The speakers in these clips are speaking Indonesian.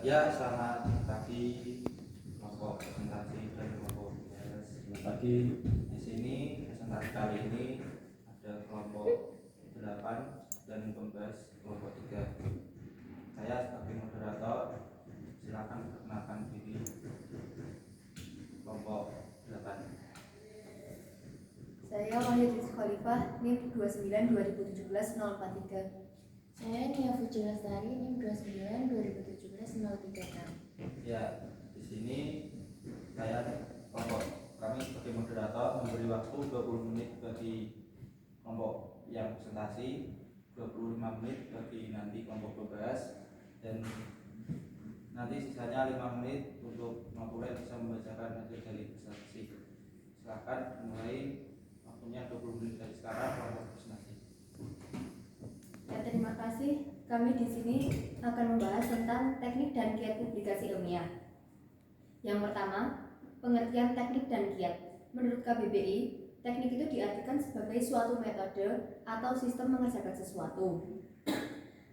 Ya, selamat pagi kelompok presentasi dan kelompok IPS. Selamat pagi. Di sini presentasi kali ini ada kelompok 8 dan membahas kelompok 3. Saya sebagai moderator, silakan perkenalkan diri kelompok 8. Saya Wahid Rizky Khalifah, NIM 29 2017 043. Saya Nia Fuji Lestari, NIM 29 2017 036. Ya, di sini kami sebagai moderator memberi waktu 20 menit bagi kelompok yang presentasi, 25 menit bagi nanti kelompok membahas, dan nanti sisanya 5 menit untuk mempelai bisa membacakan hasil dari presentasi. Silakan mulai, waktunya 20 menit dari sekarang kelompok presentasi. Ya, terima kasih. Kami di sini akan membahas tentang teknik dan kiat publikasi ilmiah. Yang pertama, pengertian teknik dan kiat. Menurut KBBI, teknik itu diartikan sebagai suatu metode atau sistem mengerjakan sesuatu.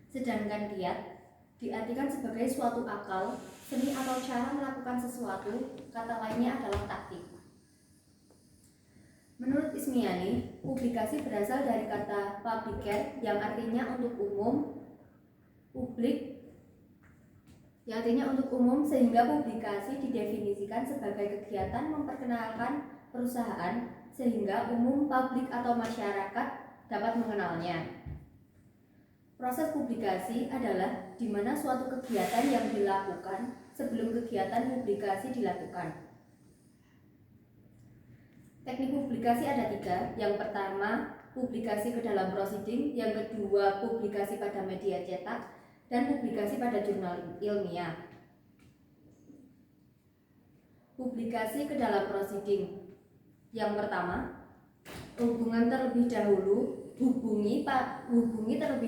Sedangkan kiat diartikan sebagai suatu akal, seni atau cara melakukan sesuatu, kata lainnya adalah taktik. Menurut Ismiani, publikasi berasal dari kata publiker yang artinya untuk umum, publik yang artinya untuk umum, sehingga publikasi didefinisikan sebagai kegiatan memperkenalkan perusahaan sehingga umum, publik atau masyarakat dapat mengenalnya. Proses publikasi adalah di mana suatu kegiatan yang dilakukan sebelum kegiatan publikasi dilakukan. Teknik publikasi ada 3. Yang pertama, publikasi ke dalam proceeding. Yang kedua, publikasi pada media cetak. Dan publikasi pada jurnal ilmiah. Publikasi ke dalam proceeding. Yang pertama, hubungi terlebih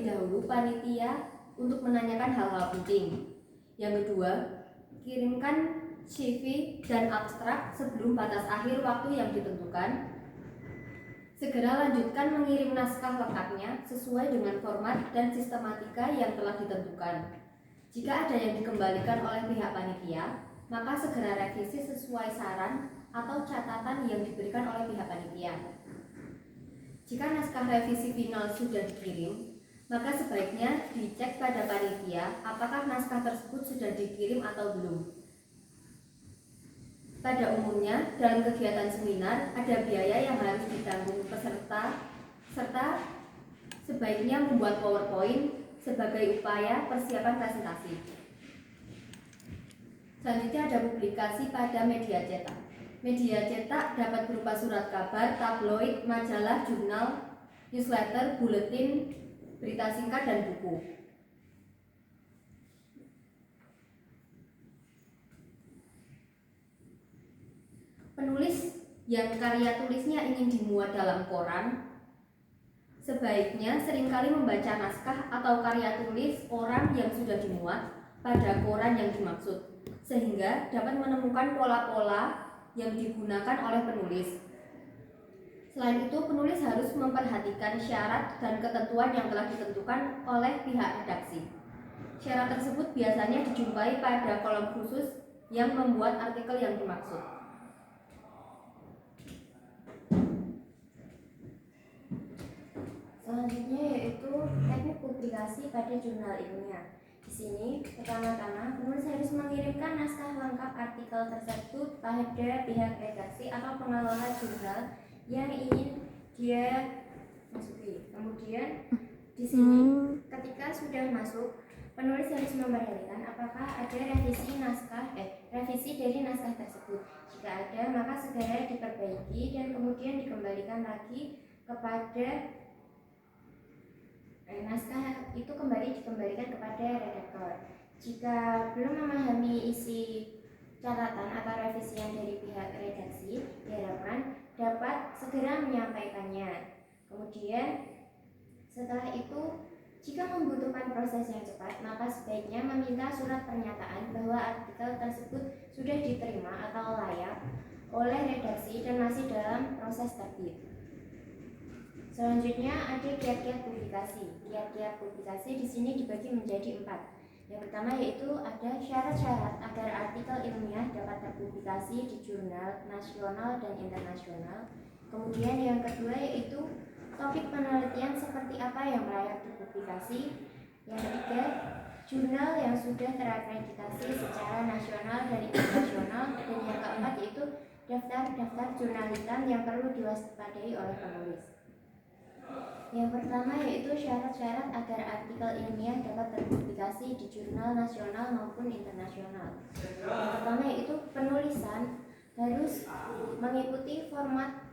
dahulu panitia untuk menanyakan hal-hal penting. Yang kedua, kirimkan CV dan abstrak sebelum batas akhir waktu yang ditentukan. Segera lanjutkan mengirim naskah lengkapnya sesuai dengan format dan sistematika yang telah ditentukan. Jika ada yang dikembalikan oleh pihak panitia, maka segera revisi sesuai saran atau catatan yang diberikan oleh pihak panitia. Jika naskah revisi final sudah dikirim, maka sebaiknya dicek pada panitia apakah naskah tersebut sudah dikirim atau belum. Pada umumnya, dalam kegiatan seminar ada biaya yang harus ditanggung peserta, serta sebaiknya membuat PowerPoint sebagai upaya persiapan presentasi. Selanjutnya ada publikasi pada media cetak. Media cetak dapat berupa surat kabar, tabloid, majalah, jurnal, newsletter, buletin, berita singkat, dan buku. Penulis yang karya tulisnya ingin dimuat dalam koran sebaiknya seringkali membaca naskah atau karya tulis orang yang sudah dimuat pada koran yang dimaksud, sehingga dapat menemukan pola-pola yang digunakan oleh penulis. Selain itu, penulis harus memperhatikan syarat dan ketentuan yang telah ditentukan oleh pihak redaksi. Syarat tersebut biasanya dijumpai pada kolom khusus yang membuat artikel yang dimaksud. Selanjutnya yaitu teknik publikasi pada jurnal ilmiah. Di sini, pertama-tama penulis harus mengirimkan naskah lengkap artikel tersebut pada pihak redaksi atau pengelola jurnal yang ingin dia masuki. Kemudian di sini, ketika sudah masuk, penulis harus memperhatikan apakah ada revisi dari naskah tersebut. Jika ada, maka segera diperbaiki dan kemudian dikembalikan lagi kepada naskah itu dikembalikan kepada redaktor. Jika belum memahami isi catatan atau revisian dari pihak redaksi, diharapkan dapat segera menyampaikannya. Kemudian setelah itu, jika membutuhkan proses yang cepat, maka sebaiknya meminta surat pernyataan bahwa artikel tersebut sudah diterima atau layak oleh redaksi dan masih dalam proses terbit. Selanjutnya ada kiat-kiat publikasi. Kiat-kiat publikasi di sini dibagi menjadi 4. Yang pertama yaitu ada syarat-syarat agar artikel ilmiah dapat terpublikasi di jurnal nasional dan internasional. Kemudian yang kedua yaitu topik penelitian seperti apa yang layak dipublikasi. Yang ketiga, jurnal yang sudah terakreditasi secara nasional dan internasional. Dan yang keempat yaitu daftar jurnal hitam yang perlu diwaspadai oleh penulis. Yang pertama yaitu syarat-syarat agar artikel ilmiah dapat terpublikasi di jurnal nasional maupun internasional. Yang pertama yaitu penulisan harus mengikuti format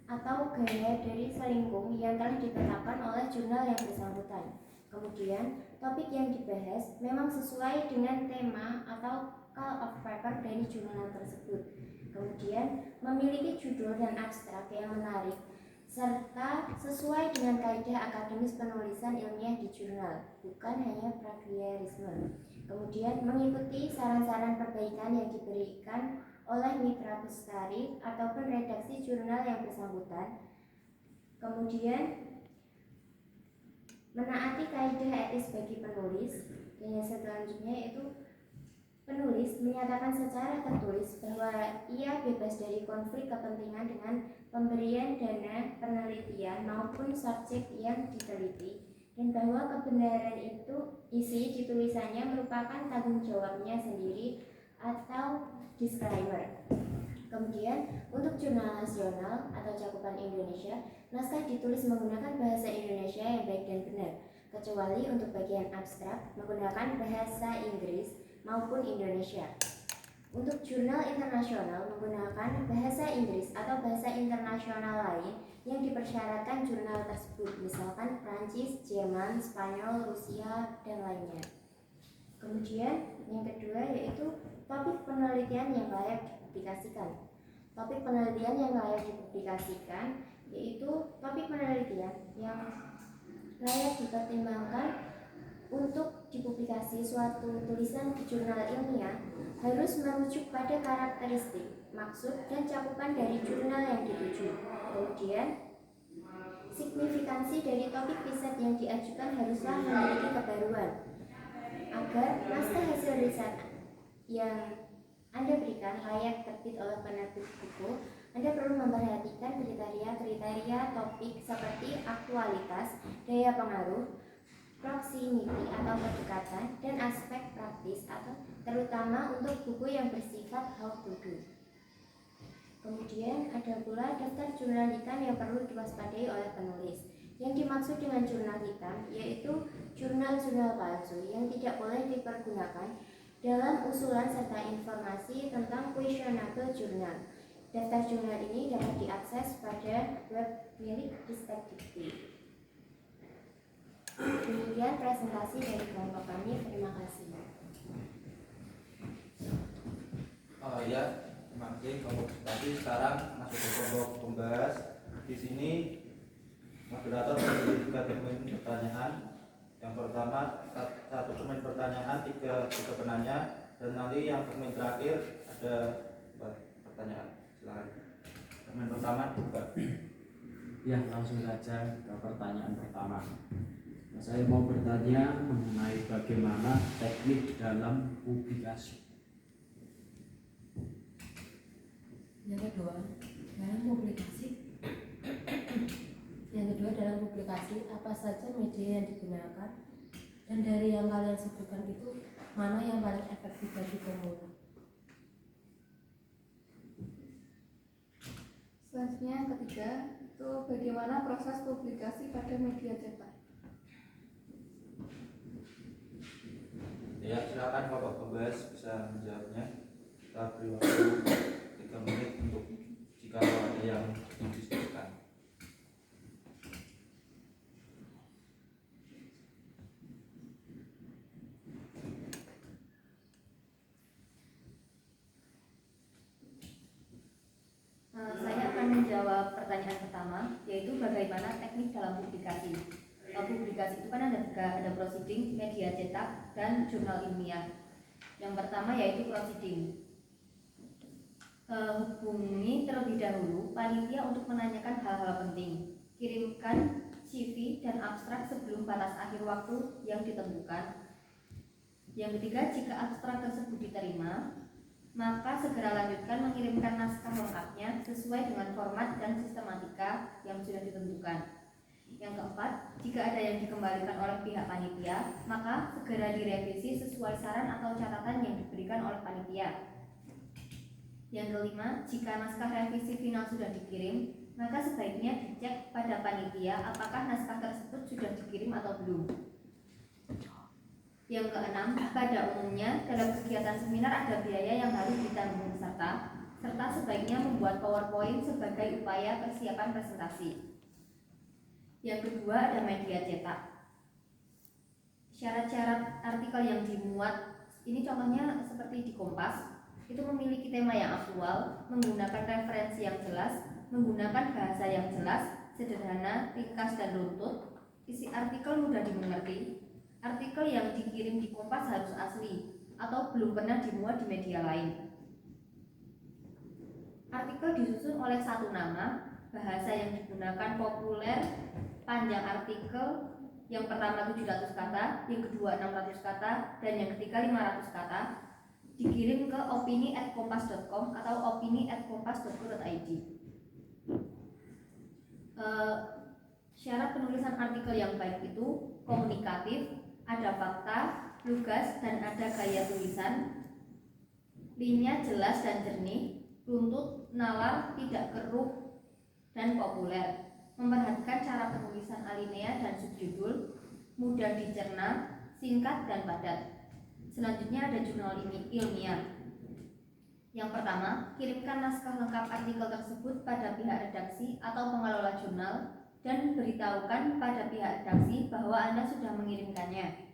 atau gaya dari selingkung yang telah ditetapkan oleh jurnal yang bersangkutan. Kemudian, topik yang dibahas memang sesuai dengan tema atau call of paper dari jurnal tersebut. Kemudian, memiliki judul dan abstrak yang menarik serta sesuai dengan kaidah akademis penulisan ilmiah di jurnal, bukan hanya plagiarisme. Kemudian mengikuti saran-saran perbaikan yang diberikan oleh mitra bestari ataupun redaksi jurnal yang bersangkutan. Kemudian menaati kaidah etis bagi penulis. Dan yang selanjutnya yaitu penulis menyatakan secara tertulis bahwa ia bebas dari konflik kepentingan dengan pemberian dana penelitian maupun subjek yang diteliti, dan bahwa kebenaran itu isi di tulisannya merupakan tanggung jawabnya sendiri atau disclaimer. Kemudian untuk jurnal nasional atau cakupan Indonesia, naskah ditulis menggunakan bahasa Indonesia yang baik dan benar, kecuali untuk bagian abstrak menggunakan bahasa Inggris maupun Indonesia. Untuk jurnal internasional menggunakan bahasa Inggris atau bahasa internasional lain yang dipersyaratkan jurnal tersebut, misalkan Prancis, Jerman, Spanyol, Rusia, dan lainnya. Kemudian yang kedua yaitu topik penelitian yang layak dipublikasikan. Topik penelitian yang layak dipublikasikan yaitu topik penelitian yang layak dipertimbangkan untuk dipublikasi suatu tulisan di jurnal ilmiah harus merujuk pada karakteristik, maksud, dan cakupan dari jurnal yang dituju. Kemudian, signifikansi dari topik riset yang diajukan haruslah memiliki kebaruan. Agar naskah hasil riset yang Anda berikan layak terbit oleh penerbit buku, Anda perlu memperhatikan kriteria topik seperti aktualitas, daya pengaruh, proximity atau kedekatan, dan aspek praktis atau terutama untuk buku yang bersifat how to do. Kemudian ada pula daftar jurnal hitam yang perlu diwaspadai oleh penulis. Yang dimaksud dengan jurnal hitam yaitu jurnal-jurnal palsu yang tidak boleh dipergunakan dalam usulan serta informasi tentang questionable jurnal. Daftar jurnal ini dapat diakses pada web milik Ristek-Dikti. Demikian presentasi dari kelompok kami. Terima kasih. Ya, terima kasih kelompok tadi. Sekarang masuk ke kelompok pembahas. Di sini moderator memberi 3 segmen pertanyaan. Yang pertama 1 segmen pertanyaan, 3 penanya, dan nanti yang segmen terakhir ada 4 pertanyaan. Silakan. Segmen pertama dibuka. Ya, langsung saja ke pertanyaan pertama. Saya mau bertanya mengenai bagaimana teknik dalam publikasi. Yang kedua, dalam publikasi apa saja media yang digunakan, dan dari yang kalian sebutkan itu mana yang paling efektif bagi pemula? Selanjutnya yang ketiga itu bagaimana proses publikasi pada media cetak. Ya, silakan kelompok pembahas bisa menjawabnya. Kita beri waktu 3 menit untuk jika ada yang didiskusikan. Saya akan menjawab pertanyaan pertama, yaitu bagaimana teknik dalam publikasi. Publikasi itu kan ada proceeding, media cetak, dan jurnal ilmiah. Yang pertama yaitu proceeding. Hubungi terlebih dahulu panitia untuk menanyakan hal-hal penting. Kirimkan CV dan abstrak sebelum batas akhir waktu yang ditentukan. Yang ketiga, jika abstrak tersebut diterima, maka segera lanjutkan mengirimkan naskah lengkapnya sesuai dengan format dan sistematika yang sudah ditentukan. Yang keempat, jika ada yang dikembalikan oleh pihak panitia, maka segera direvisi sesuai saran atau catatan yang diberikan oleh panitia. Yang kelima, jika naskah revisi final sudah dikirim, maka sebaiknya dicek pada panitia apakah naskah tersebut sudah dikirim atau belum. Yang keenam, pada umumnya dalam kegiatan seminar ada biaya yang harus ditanggung peserta, serta sebaiknya membuat PowerPoint sebagai upaya persiapan presentasi. Yang kedua, ada media cetak. Syarat-syarat artikel yang dimuat, ini contohnya seperti di Kompas, itu memiliki tema yang aktual, menggunakan referensi yang jelas, menggunakan bahasa yang jelas, sederhana, ringkas dan runtut. Isi artikel mudah dimengerti. Artikel yang dikirim di Kompas harus asli atau belum pernah dimuat di media lain. Artikel disusun oleh satu nama, bahasa yang digunakan populer, panjang artikel, yang pertama 700 kata, yang kedua 600 kata, dan yang ketiga 500 kata, dikirim ke opini@kompas.com atau opini@kompas.co.id. Syarat penulisan artikel yang baik itu komunikatif, ada fakta, lugas, dan ada gaya tulisan, linknya jelas dan jernih, runtut, nalar, tidak keruh, dan populer. Memperhatikan cara penulisan alinea dan subjudul, mudah dicerna, singkat, dan padat. Selanjutnya ada jurnal ilmiah. Yang pertama, kirimkan naskah lengkap artikel tersebut pada pihak redaksi atau pengelola jurnal dan beritahukan pada pihak redaksi bahwa Anda sudah mengirimkannya.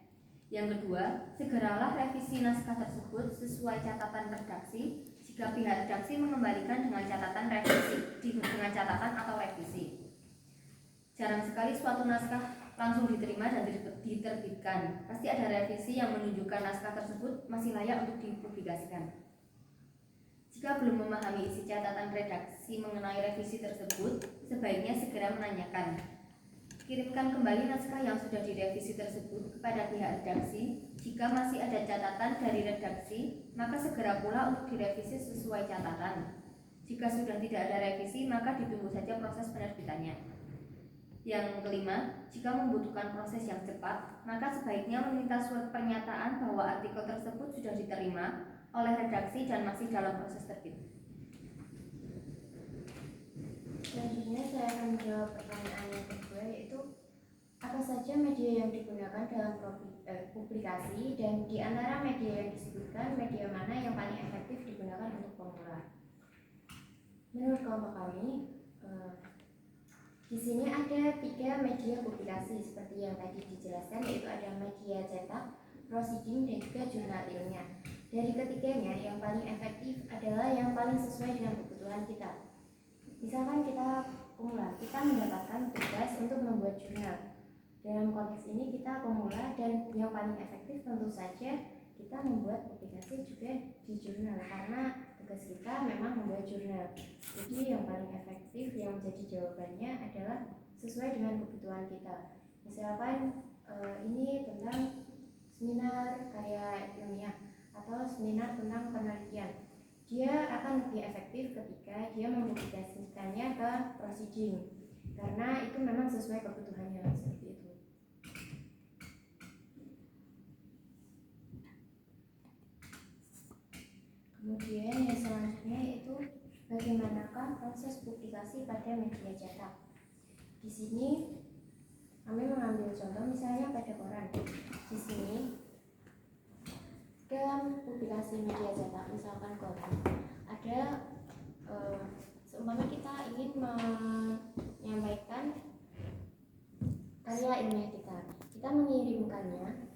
Yang kedua, segeralah revisi naskah tersebut sesuai catatan redaksi jika pihak redaksi mengembalikan dengan catatan atau revisi. Jarang sekali suatu naskah langsung diterima dan diterbitkan. Pasti ada revisi yang menunjukkan naskah tersebut masih layak untuk dipublikasikan. Jika belum memahami isi catatan redaksi mengenai revisi tersebut, sebaiknya segera menanyakan. Kirimkan kembali naskah yang sudah direvisi tersebut kepada pihak redaksi. Jika masih ada catatan dari redaksi, maka segera pula untuk direvisi sesuai catatan. Jika sudah tidak ada revisi, maka ditunggu saja proses penerbitannya. Yang kelima, jika membutuhkan proses yang cepat, maka sebaiknya meminta surat pernyataan bahwa artikel tersebut sudah diterima oleh redaksi dan masih dalam proses terbit. Selanjutnya saya akan menjawab pertanyaan yang kedua, yaitu apa saja media yang digunakan dalam publikasi, dan di antara media yang disebutkan, media mana yang paling efektif digunakan untuk pemula. Menurut kelompok kami, di sini ada 3 media publikasi seperti yang tadi dijelaskan, yaitu ada media cetak, proceeding, dan juga jurnal ilmiah. Dari ketiganya, yang paling efektif adalah yang paling sesuai dengan kebutuhan kita. Misalkan kita pemula, kita mendapatkan tugas untuk membuat jurnal. Dalam konteks ini kita pemula, dan yang paling efektif tentu saja kita membuat publikasi juga di jurnal, karena tugas kita memang membuat jurnal. Jadi yang paling efektif yang menjadi jawabannya adalah sesuai dengan kebutuhan kita. Misalkan ini tentang seminar karya ilmiah atau seminar tentang penelitian, dia akan lebih efektif ketika dia mempublikasikannya ke proceeding, karena itu memang sesuai kebutuhannya seperti itu. Kemudian yang selanjutnya itu bagaimanakah proses publikasi pada media cetak. Di sini kami mengambil contoh misalnya pada koran. Di sini dalam publikasi media cetak, misalkan koran, ada seumpama kita ingin menyampaikan karya ilmiah kita mengirimkannya.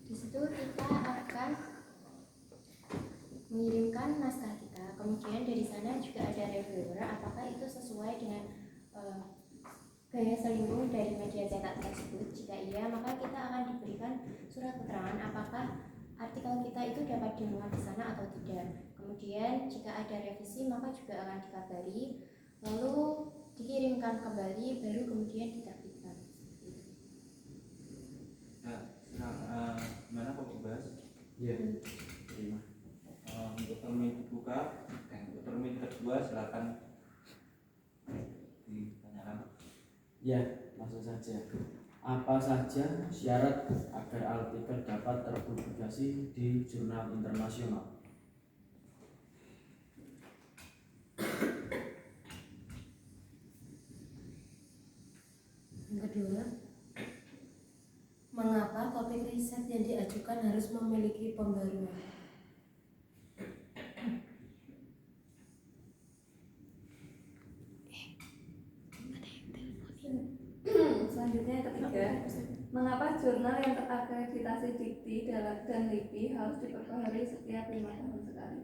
Di situ kita akan mengirimkan naskah kita, kemudian dari sana juga ada reviewer apakah itu sesuai dengan gaya selingkuh dari media cetak tersebut. Jika iya, maka kita akan diberikan surat keterangan apakah artikel kita itu dapat dimuat di sana atau tidak. Kemudian jika ada revisi, maka juga akan dikabari, lalu dikirimkan kembali, baru kemudian diterbitkan. Nah, gimana Pak Bas Iya. Terima. Untuk termin dibuka, untuk termin kedua silakan ditanyakan. Ya, langsung saja. Apa saja syarat agar artikel dapat terpublikasi di jurnal internasional? Yang kedua, mengapa topik riset yang diajukan harus memiliki pembaruan? Selanjutnya yang ketiga, mengapa jurnal yang terakreditasi Dikti dan LIPI harus diperbaharui setiap 5 tahun sekali?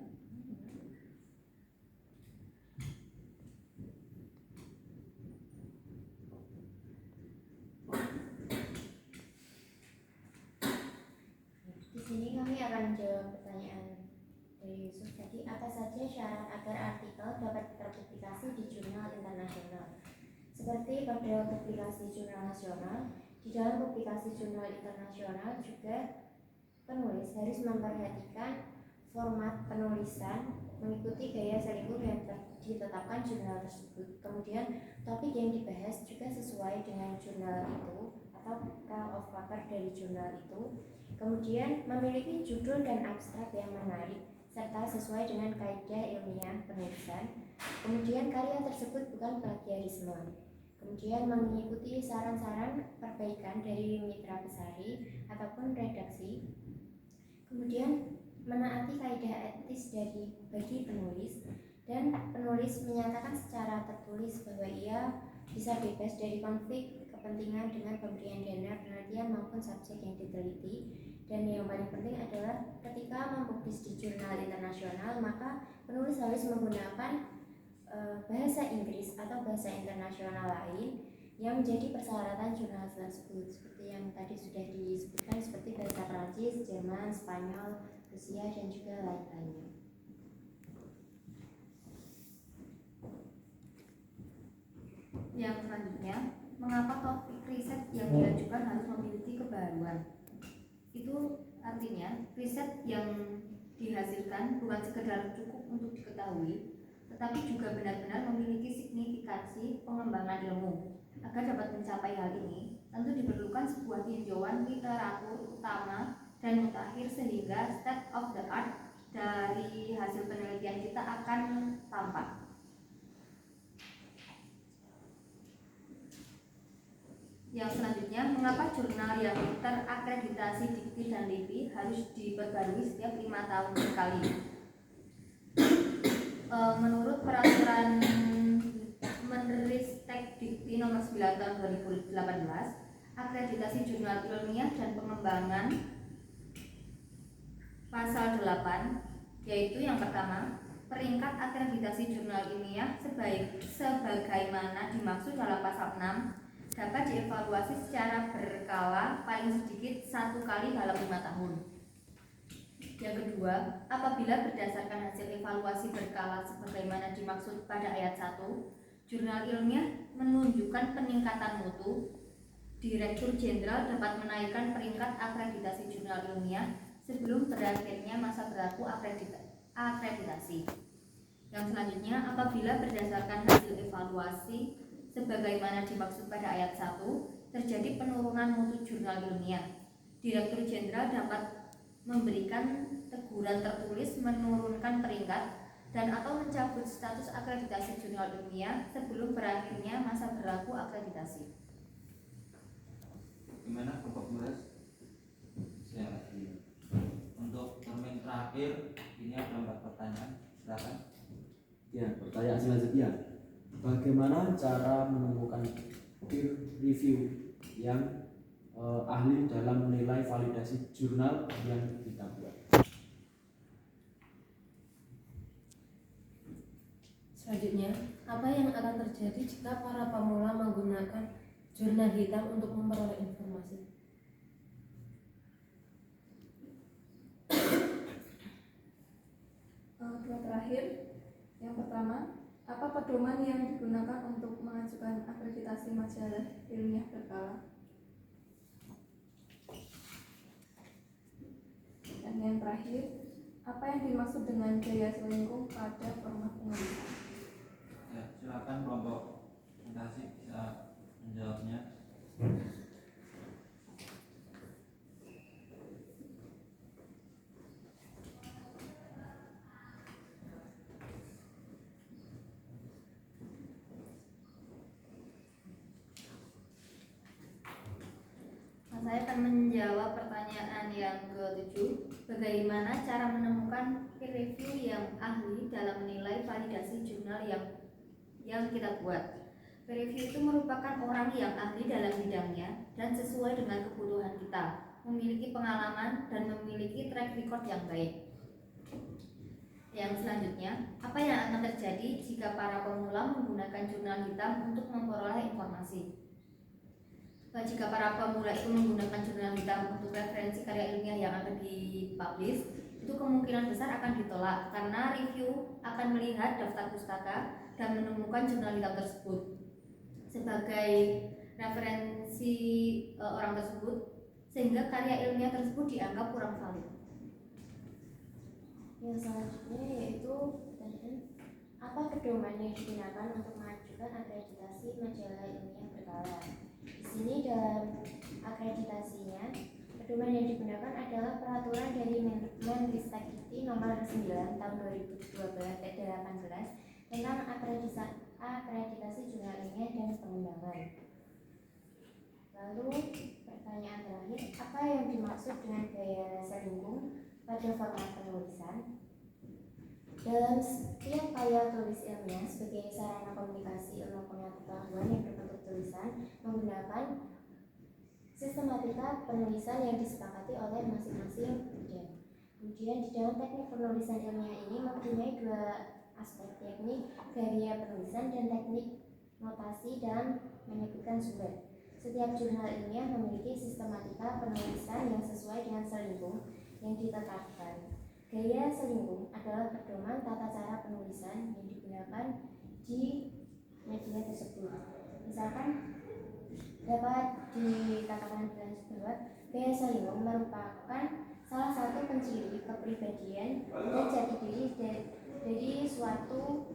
Di sini kami akan menjawab pertanyaan dari Yusuf tadi. Apa saja syarat agar artikel dapat terpublikasi di jurnal internasional? Seperti pada publikasi jurnal nasional, di dalam publikasi jurnal internasional juga penulis harus memperhatikan format penulisan mengikuti gaya selingkuh yang ditetapkan jurnal tersebut. Kemudian topik yang dibahas juga sesuai dengan jurnal itu atau call of paper dari jurnal itu. Kemudian memiliki judul dan abstrak yang menarik serta sesuai dengan kaidah ilmiah penulisan. Kemudian karya tersebut bukan plagiarisme. Kemudian mengikuti saran-saran perbaikan dari mitra pesari ataupun redaksi. Kemudian menaati kaidah etis bagi penulis, dan penulis menyatakan secara tertulis bahwa ia bisa bebas dari konflik kepentingan dengan pemberian dana penelitian maupun subjek yang diteliti. Dan yang paling penting adalah ketika mempublish di jurnal internasional, maka penulis harus menggunakan bahasa Inggris atau bahasa internasional lain yang menjadi persyaratan jurnal tersebut, seperti yang tadi sudah disebutkan, seperti bahasa Prancis, Jerman, Spanyol, Rusia, dan juga lain-lainnya. Yang selanjutnya, mengapa topik riset yang diajukan harus memiliki kebaruan? Itu artinya riset yang dihasilkan bukan sekedar cukup untuk diketahui, tetapi juga benar-benar memiliki signifikansi pengembangan ilmu. Agar dapat mencapai hal ini, tentu diperlukan sebuah tinjauan literatur utama dan mutakhir sehingga state of the art dari hasil penelitian kita akan tampak. Yang selanjutnya, mengapa jurnal yang terakreditasi Dikti dan LIPI harus diperbarui setiap 5 tahun sekali? Menurut peraturan Menristek Dikti nomor 9 tahun 2018, akreditasi jurnal ilmiah dan pengembangan pasal 8, yaitu yang pertama, peringkat akreditasi jurnal ilmiah sebagaimana dimaksud dalam pasal 6 dapat dievaluasi secara berkala paling sedikit 1 kali dalam 5 tahun. Yang kedua, apabila berdasarkan hasil evaluasi berkala sebagaimana dimaksud pada ayat 1, jurnal ilmiah menunjukkan peningkatan mutu, Direktur Jenderal dapat menaikkan peringkat akreditasi jurnal ilmiah sebelum berakhirnya masa berlaku akreditasi. Yang selanjutnya, apabila berdasarkan hasil evaluasi sebagaimana dimaksud pada ayat 1, terjadi penurunan mutu jurnal ilmiah, Direktur Jenderal dapat memberikan teguran tertulis, menurunkan peringkat, dan atau mencabut status akreditasi jurnal ilmiah sebelum berakhirnya masa berlaku akreditasi. Gimana kelompok 12? Untuk termin terakhir ini ada 4 pertanyaan. Silakan. Ya, pertanyaan selanjutnya. Bagaimana cara menemukan peer review yang ahli dalam menilai validasi jurnal yang kita buat? Selanjutnya, apa yang akan terjadi jika para pemula menggunakan jurnal hitam untuk memperoleh informasi? Dua terakhir, yang pertama, apa pedoman yang digunakan untuk mengajukan akreditasi majalah ilmiah berkala? Dan yang terakhir, apa yang dimaksud dengan gaya selingkuh pada format penulisan? Ya, silakan kelompok presentasi bisa menjawabnya. Saya akan menjawab pertanyaan yang ke-7. Bagaimana cara menemukan peer review yang ahli dalam menilai validasi jurnal yang kita buat? Peer review itu merupakan orang yang ahli dalam bidangnya dan sesuai dengan kebutuhan kita, memiliki pengalaman dan memiliki track record yang baik. Yang selanjutnya, apa yang akan terjadi jika para pemula menggunakan jurnal hitam untuk memperoleh informasi? Jika para pemula itu menggunakan jurnal hitam untuk referensi karya ilmiah yang akan dipublish, itu kemungkinan besar akan ditolak karena review akan melihat daftar pustaka dan menemukan jurnal hitam tersebut sebagai referensi orang tersebut, sehingga karya ilmiah tersebut dianggap kurang valid. Yang selanjutnya yaitu apa pedoman yang digunakan untuk mengajukan akreditasi majalah ilmiah berkala. Di sini dalam akreditasinya, pedoman yang digunakan adalah peraturan dari Menristek nomor 9 tahun 2018 tentang akreditasi jurnal ilmiah dan pengembangan. Lalu pertanyaan terakhir, apa yang dimaksud dengan gaya selingkuh pada format penulisan? Dalam setiap karya tulis ilmiah sebagai sarana komunikasi ilmu pengetahuan yang berbentuk tulisan menggunakan sistematika penulisan yang disepakati oleh masing-masing bidang. Kemudian di dalam teknik penulisan ilmiah ini mempunyai dua aspek, yakni gaya penulisan dan teknik notasi dalam menyebutkan sumber. Setiap jurnal ilmiah memiliki sistematika penulisan yang sesuai dengan selingkuh yang ditetapkan. Gaya selingkuh adalah pedoman tata cara penulisan yang digunakan di media tersebut. Misalkan dapat dikatakan bahwa gaya selingkuh merupakan salah satu penciri kepribadian dan jati diri dari suatu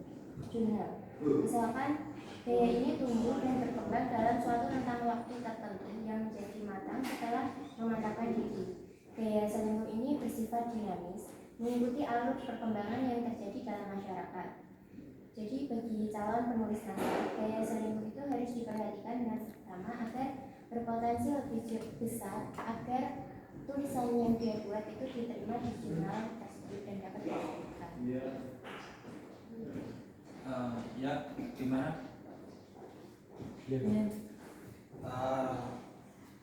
jurnal. Misalkan gaya ini tumbuh dan berkembang dalam suatu rentang waktu tertentu yang menjadi matang setelah memantapkan diri. Gaya selingkuh ini bersifat dinamis, mengikuti alur perkembangan yang terjadi dalam masyarakat. Jadi bagi calon penulis naskah, gaya selingkuh itu harus diperhatikan dengan seksama agar berpotensi lebih besar agar tulisan yang dia buat itu diterima di jurnal tersebut dan dapat dipublikasikan. Ya, gimana?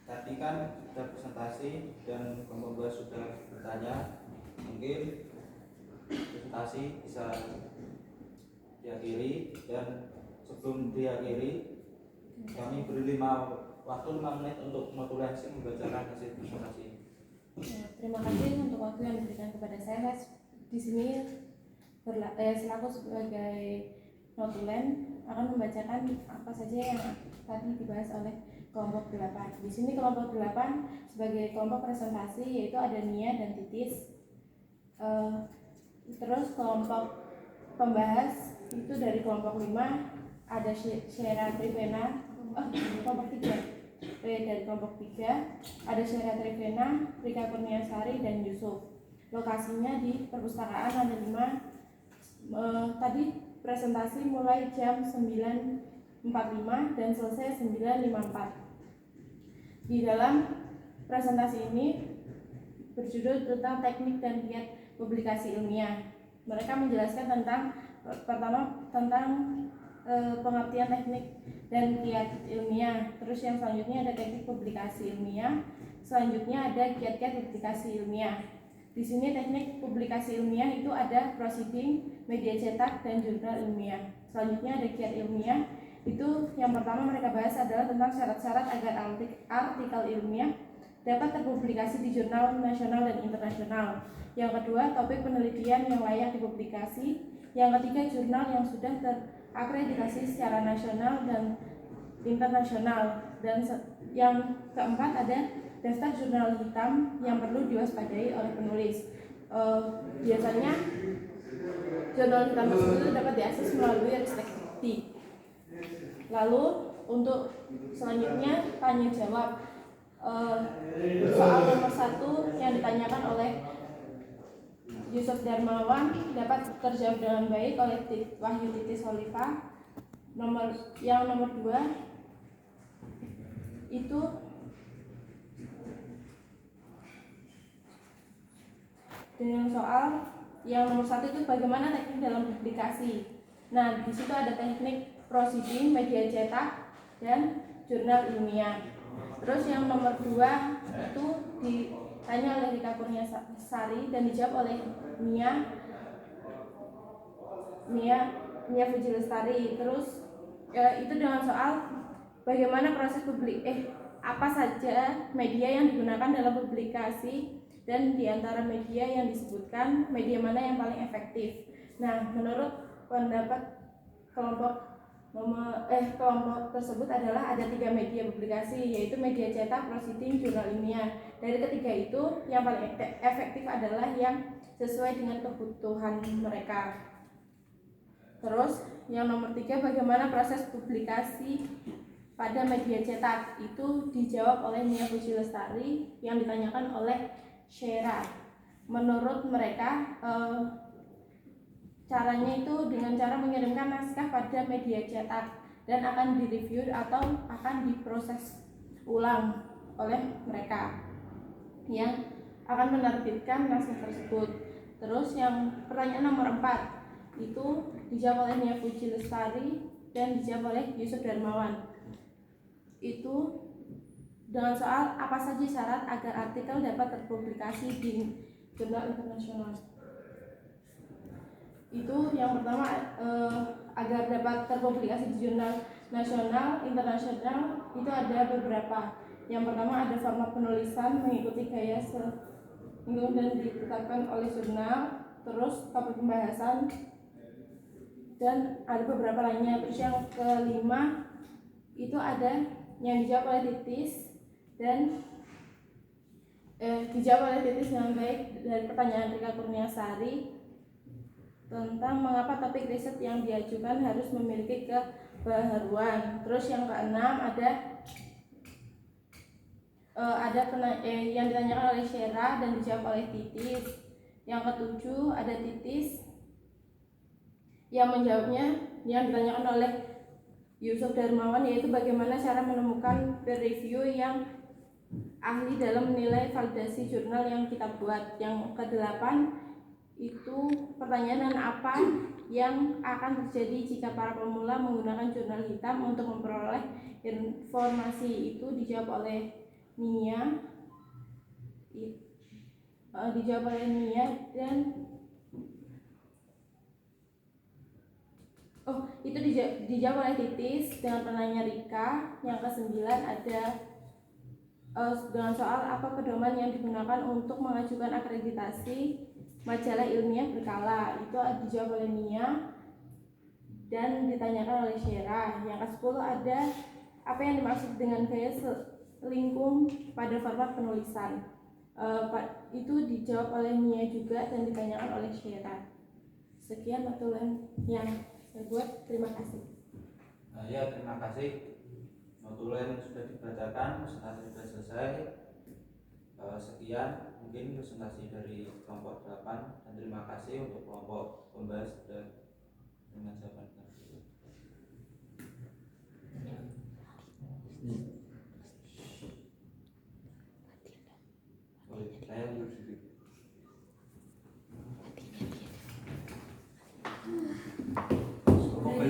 Tadi kan sudah presentasi dan kelompok 2 sudah bertanya. Mungkin presentasi bisa diakhiri, dan sebelum diakhiri kami beri waktu 5 menit untuk modulasi membacakan hasil presentasi. Terima kasih untuk waktu yang diberikan kepada saya. Di sini selaku sebagai notulen akan membacakan apa saja yang tadi dibahas oleh kelompok 8. Di sini kelompok 8 sebagai kelompok presentasi yaitu ada Nia dan Titis. Terus kelompok pembahas itu dari kelompok 5 ada Syera Trivena, kelompok 3 dari kelompok 3 ada Syera Trivena, Rika Kurniasari dan Yusuf. Lokasinya di perpustakaan ada 5. Tadi presentasi mulai jam 9.45 dan selesai 9.54. Di dalam presentasi ini berjudul tentang teknik dan kiat publikasi ilmiah. Mereka menjelaskan pertama tentang pengertian teknik dan kiat ilmiah. Terus yang selanjutnya ada teknik publikasi ilmiah. Selanjutnya ada kiat-kiat publikasi ilmiah. Di sini teknik publikasi ilmiah itu ada proceeding, media cetak, dan jurnal ilmiah. Selanjutnya ada kiat ilmiah. Itu yang pertama mereka bahas adalah tentang syarat-syarat agar artikel ilmiah dapat terpublikasi di jurnal nasional dan internasional. Yang kedua, topik penelitian yang layak dipublikasi. Yang ketiga, jurnal yang sudah terakreditasi secara nasional dan internasional. Dan yang keempat ada daftar jurnal hitam yang perlu diwaspadai oleh penulis. Biasanya jurnal hitam tersebut dapat diakses melalui Ristek Dikti. Lalu untuk selanjutnya tanya jawab. Soal nomor 1 yang ditanyakan oleh Yusuf Darmawan dapat terjawab dengan baik oleh Wahyu Titis Holifah. Nomor 2 itu dengan soal yang nomor 1 itu bagaimana teknik dalam publikasi. Nah, di situ ada teknik proceeding, media cetak, dan jurnal ilmiah. Terus yang nomor 2 itu ditanya oleh Rika Kurniasari dan dijawab oleh Mia Fuji Lestari. Terus itu dengan soal bagaimana proses apa saja media yang digunakan dalam publikasi, dan di antara media yang disebutkan media mana yang paling efektif. Nah, menurut pendapat kelompok tersebut adalah ada 3 media publikasi, yaitu media cetak, proceeding, jurnal ilmiah. Dari ketiga itu yang paling efektif adalah yang sesuai dengan kebutuhan mereka. Terus yang nomor 3, bagaimana proses publikasi pada media cetak, itu dijawab oleh Mia Fuji Lestari yang ditanyakan oleh Syera. Menurut mereka caranya itu dengan cara mengirimkan naskah pada media cetak dan akan direview atau akan diproses ulang oleh mereka yang akan menerbitkan naskah tersebut. Terus yang pertanyaan nomor 4 itu dijawab oleh Mia Fuji Lestari dan dijawab oleh Yusuf Darmawan. Itu dengan soal apa saja syarat agar artikel dapat terpublikasi di jurnal internasional. Itu yang pertama, agar dapat terpublikasi di jurnal nasional, internasional, itu ada beberapa. Yang pertama ada format penulisan mengikuti gaya dan ditetapkan oleh jurnal, terus topik pembahasan, dan ada beberapa lainnya. Terus yang kelima itu ada yang dijawab oleh Titis dan dijawab oleh Titis dengan baik dari pertanyaan Rika Kurniasari tentang mengapa topik riset yang diajukan harus memiliki kebaharuan. Terus yang keenam ada yang ditanyakan oleh Syera dan dijawab oleh Titis. Yang ketujuh ada Titis yang menjawabnya yang ditanyakan oleh Yusuf Darmawan, yaitu bagaimana cara menemukan peer review yang ahli dalam menilai validasi jurnal yang kita buat. Yang kedelapan itu pertanyaan apa yang akan terjadi jika para pemula menggunakan jurnal hitam untuk memperoleh informasi. Itu dijawab oleh Nia, dan itu dijawab oleh Titis dengan penanya Rika. Yang ke-9 ada dengan soal apa pedoman yang digunakan untuk mengajukan akreditasi majalah ilmiah berkala. Itu dijawab oleh Nia dan ditanyakan oleh Syera. Yang ke-10 ada apa yang dimaksud dengan gaya selingkum pada format penulisan. Itu dijawab oleh Nia juga dan ditanyakan oleh Syera. Sekian notulen yang saya buat. Terima kasih. Nah ya, terima kasih. Notulen sudah dibacakan, presentasi sudah selesai. Sekian mungkin presentasi dari kelompok 8, dan terima kasih untuk kelompok pembahas sudah dengan jawaban. Saya dulu sedikit.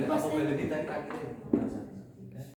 Apa boleh ditarik?